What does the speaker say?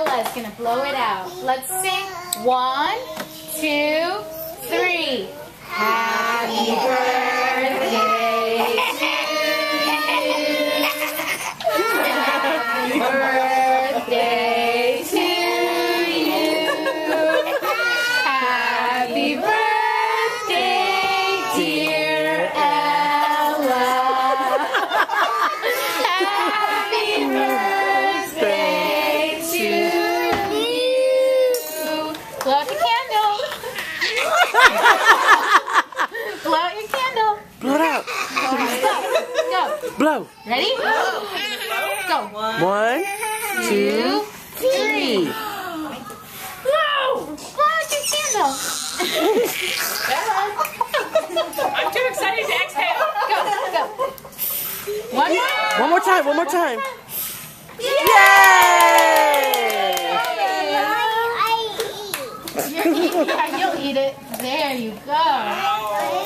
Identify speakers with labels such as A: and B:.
A: Ella's gonna blow it out. Let's sing 1, 2, 3. Happy birthday to you. Happy birthday to you. Happy birthday, dear Ella. Happy birthday to you. Blow out the candle. Blow out your candle.
B: Blow it out.
A: Go.
B: Blow.
A: Ready? Go.
B: 1, 2, 3.
A: Blow! Blow out your candle.
C: I'm too excited to exhale.
A: Go. Go. One more.
B: One more time. One more time.
A: Yay!
B: Yay!
A: You'll eat it. There you go.